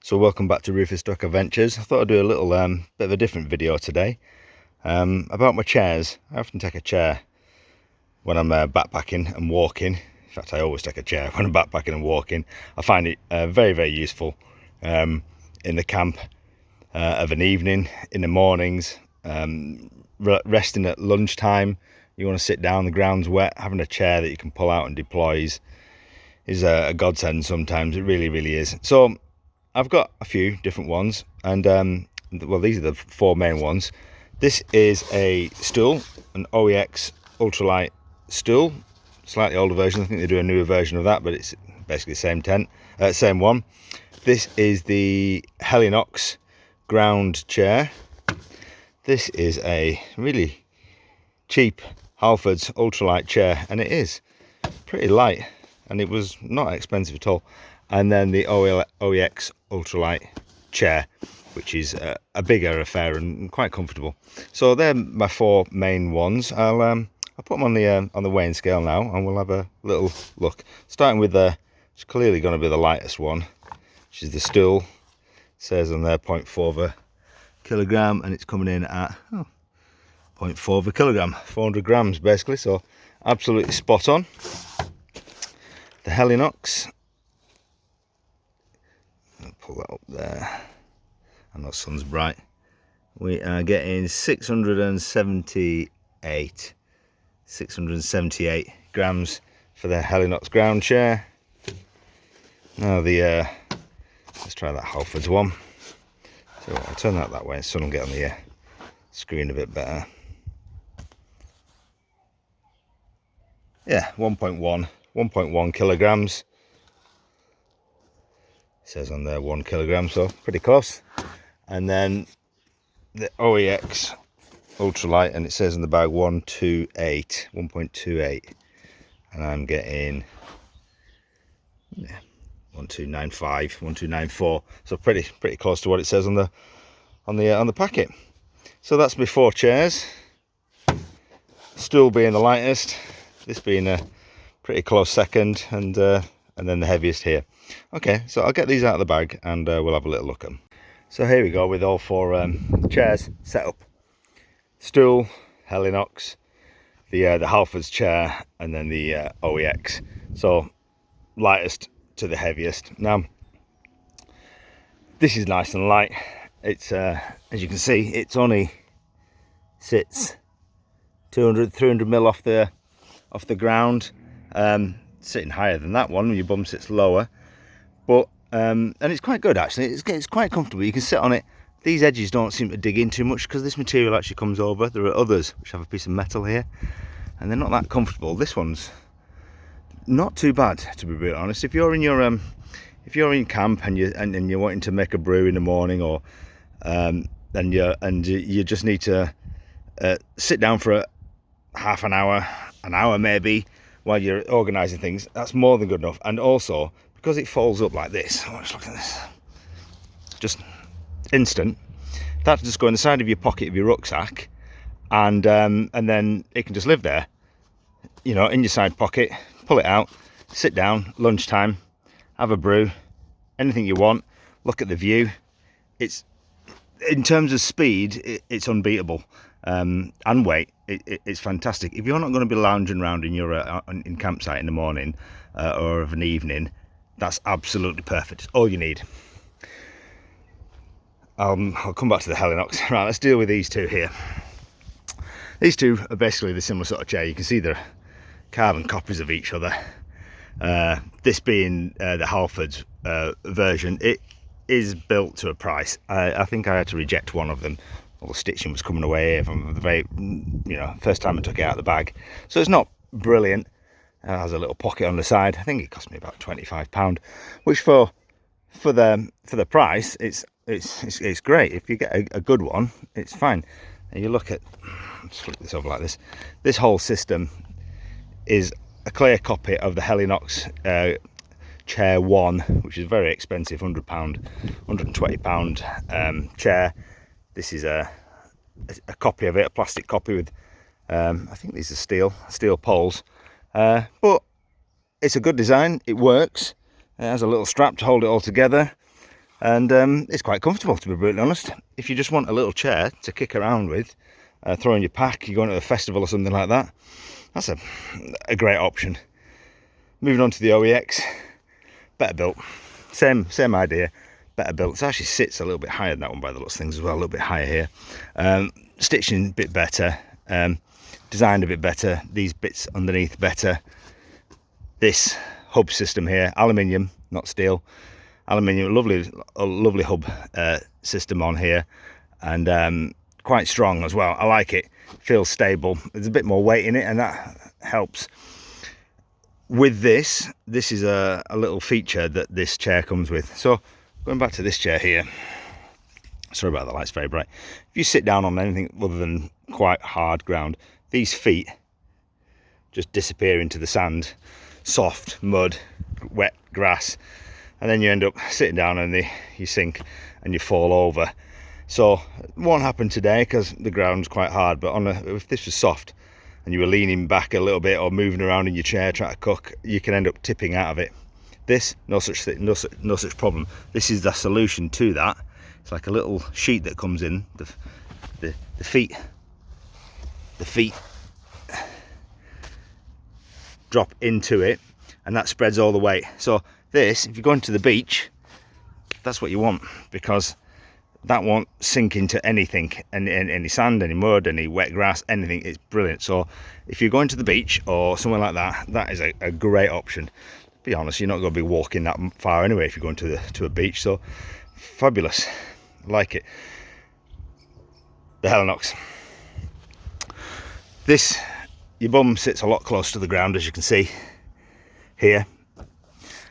So welcome back to Rufus Duck Adventures. I thought I'd do a little bit of a different video today about my chairs. I often take a chair when I'm backpacking and walking. In fact, I always take a chair when I'm backpacking and walking. I find it very, very useful in the camp of an evening, in the mornings, resting at lunchtime. You want to sit down, the ground's wet, having a chair that you can pull out and deploy is a godsend sometimes. It really, really is. So I've got a few different ones, and well, these are the four main ones. This is a Stool, an OEX ultralight Stool, slightly older version. I think they do a newer version of that, but it's basically the same one. This is the Helinox ground chair. This is a really cheap Halford's ultralight chair, and it is pretty light, and it was not expensive at all. And then the OEX ultralight chair, which is a bigger affair and quite comfortable. So they're my four main ones. I'll put them on the weighing scale now, and we'll have a little look. Starting with it's clearly going to be the lightest one, which is the Stool. It says on there 0.4 of a kilogram, and it's coming in at 0.4 of a kilogram, 400 grams basically. So absolutely spot on. The Helinox. Pull that up there. I know the sun's bright. We are getting 678 grams for the Helinox ground chair. Now let's try that Halford's one. So I'll turn that way, so sun will get on the screen a bit better. Yeah, 1.1 kilograms. It says on there 1 kilogram, so pretty close. And then the OEX ultralight, and it says in the bag 1.28, and I'm getting 1295, 1294. So pretty close to what it says on the packet. So that's my four chairs. Stool being the lightest, this being a pretty close second, and then the heaviest here. Okay, so I'll get these out of the bag, and we'll have a little look at them. So here we go with all four chairs set up. Stool, Helinox, the Halford's chair, and then the OEX. So lightest to the heaviest. Now this is nice and light. It's as you can see, it's only sits 300 mil off the ground. Sitting higher than that one, your bum sits lower, but and it's quite good actually. It's quite comfortable. You can sit on it. These edges don't seem to dig in too much because this material actually comes over. There are others which have a piece of metal here, and they're not that comfortable. This one's not too bad, to be really honest. If you're in your camp and you're wanting to make a brew in the morning, or and you just need to sit down for half an hour maybe, while you're organising things, that's more than good enough. And also, because it folds up like this, let's look at this, just instant, that just go in the side of your pocket of your rucksack, and then it can just live there, you know, in your side pocket. Pull it out, sit down, lunchtime, have a brew, anything you want, look at the view. It's, in terms of speed, it's unbeatable. And weight, it's fantastic. If you're not going to be lounging around in your in campsite in the morning or of an evening, that's absolutely perfect. It's all you need. I'll come back to the Helinox. Right, let's deal with these two here. These two are basically the similar sort of chair. You can see they're carbon copies of each other. This being the Halford's version, it is built to a price. I think I had to reject one of them. All the stitching was coming away from the very, first time I took it out of the bag. So it's not brilliant. It has a little pocket on the side. I think it cost me about £25, which for the price, it's great. If you get a good one, it's fine. And you look at, let's flip this over like this. This whole system is a clear copy of the Helinox chair 1, which is very expensive, £100, £120 chair. This is a copy of it, a plastic copy with, I think these are steel poles, but it's a good design. It works. It has a little strap to hold it all together. and it's quite comfortable, to be brutally honest. If you just want a little chair to kick around with, throw in your pack, you're going to a festival or something like that, that's a great option. Moving on to the OEX, better built, same idea, better built. It actually sits a little bit higher than that one by the looks of things as well, a little bit higher here. Stitching a bit better, designed a bit better, these bits underneath better. This hub system here, aluminium, not steel, aluminium, lovely hub system on here, and quite strong as well. I like it, feels stable. There's a bit more weight in it, and that helps. With this is a little feature that this chair comes with. So going back to this chair here, sorry about the light's very bright. If you sit down on anything other than quite hard ground, these feet just disappear into the sand, soft mud, wet grass, and then you end up sitting down and you sink and you fall over. So it won't happen today because the ground's quite hard, but if this was soft and you were leaning back a little bit or moving around in your chair trying to cook, you can end up tipping out of it. This, no such problem. This is the solution to that. It's like a little sheet that comes in. The feet drop into it, and that spreads all the weight. So this, if you're going to the beach, that's what you want, because that won't sink into anything, any sand, any mud, any wet grass, anything. It's brilliant. So if you're going to the beach or somewhere like that, that is a great option. To be honest, you're not going to be walking that far anyway if you're going to a beach. So fabulous, like it. The Helinox. This, your bum sits a lot closer to the ground, as you can see here,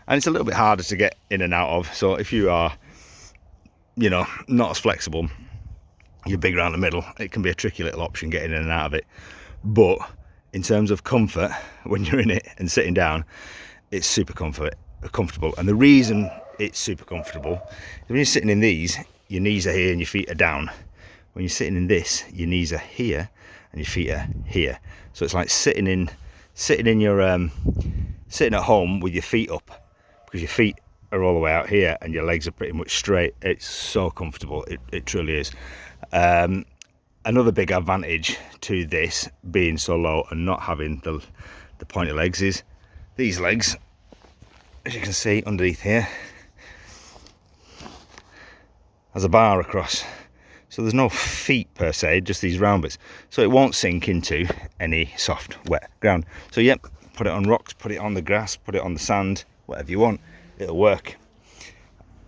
and it's a little bit harder to get in and out of. So if you are, you know, not as flexible, you're big around the middle, it can be a tricky little option getting in and out of it. But in terms of comfort, when you're in it and sitting down, it's super comfortable. And the reason it's super comfortable is when you're sitting in these, your knees are here and your feet are down. When you're sitting in this, your knees are here and your feet are here. So it's like sitting at home with your feet up, because your feet are all the way out here and your legs are pretty much straight. It's so comfortable, it truly is. Another big advantage to this being so low and not having the pointy legs is these legs, as you can see underneath here, has a bar across. So there's no feet per se, just these round bits. So it won't sink into any soft, wet ground. So yep, put it on rocks, put it on the grass, put it on the sand, whatever you want, it'll work.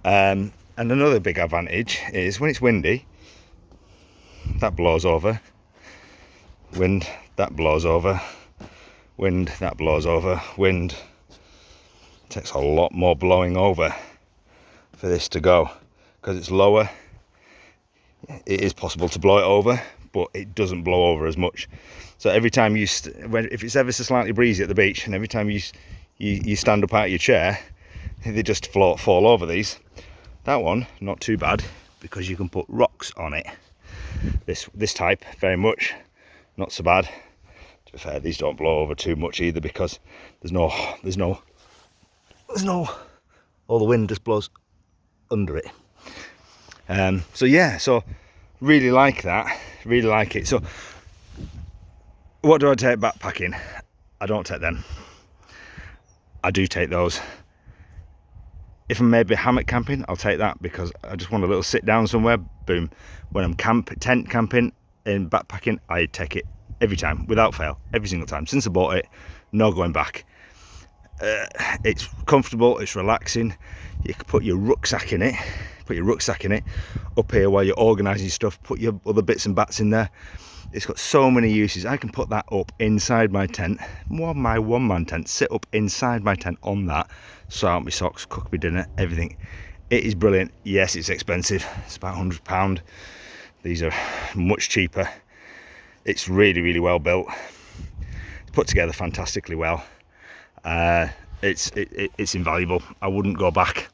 And another big advantage is when it's windy, that blows over, wind, that blows over, wind, that blows over, wind. It takes a lot more blowing over for this to go, because it's lower. It is possible to blow it over, but it doesn't blow over as much. So every time if it's ever so slightly breezy at the beach, and every time you stand up out of your chair, they just fall over these. That one, not too bad, because you can put rocks on it. This type, very much not so bad. To be fair, these don't blow over too much either, because there's no all the wind just blows under it. So yeah, so really like that, really like it. So what do I take backpacking? I don't take them. I do take those. If I'm maybe hammock camping, I'll take that, because I just want a little sit down somewhere, boom. When I'm tent camping and backpacking, I take it every time, without fail, every single time. Since I bought it, no going back. It's comfortable, it's relaxing. You can put your rucksack in it, up here while you're organising stuff, put your other bits and bats in there. It's got so many uses. I can put that up inside my tent, my one-man tent, sit up inside my tent on that, sort out my socks, cook my dinner, everything. It is brilliant. Yes, it's expensive, it's about £100. These are much cheaper. It's really, really well built. It's put together fantastically well. It's invaluable. I wouldn't go back.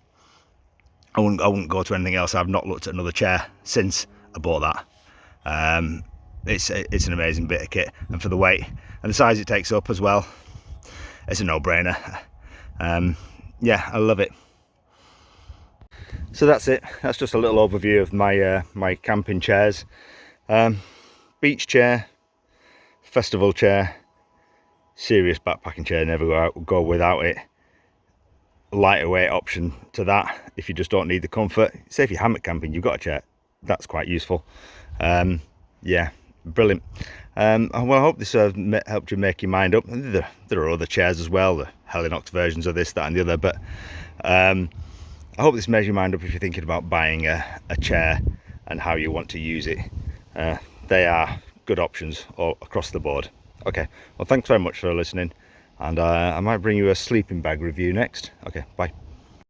I wouldn't go to anything else. I've not looked at another chair since I bought that. It's an amazing bit of kit, and for the weight and the size it takes up as well, it's a no-brainer. Yeah, I love it. So that's it. That's just a little overview of my my camping chairs. Beach chair, festival chair, serious backpacking chair, never go without it. Lighter weight option to that if you just don't need the comfort. Say if you're hammock camping, you've got a chair, that's quite useful. Yeah, brilliant. Well, I hope this helped you make your mind up. There are other chairs as well, the Helinox versions of this, that and the other, but I hope this made your mind up if you're thinking about buying a chair and how you want to use it. They are good options all across the board. Okay, well, thanks very much for listening, and I might bring you a sleeping bag review next. Okay, bye.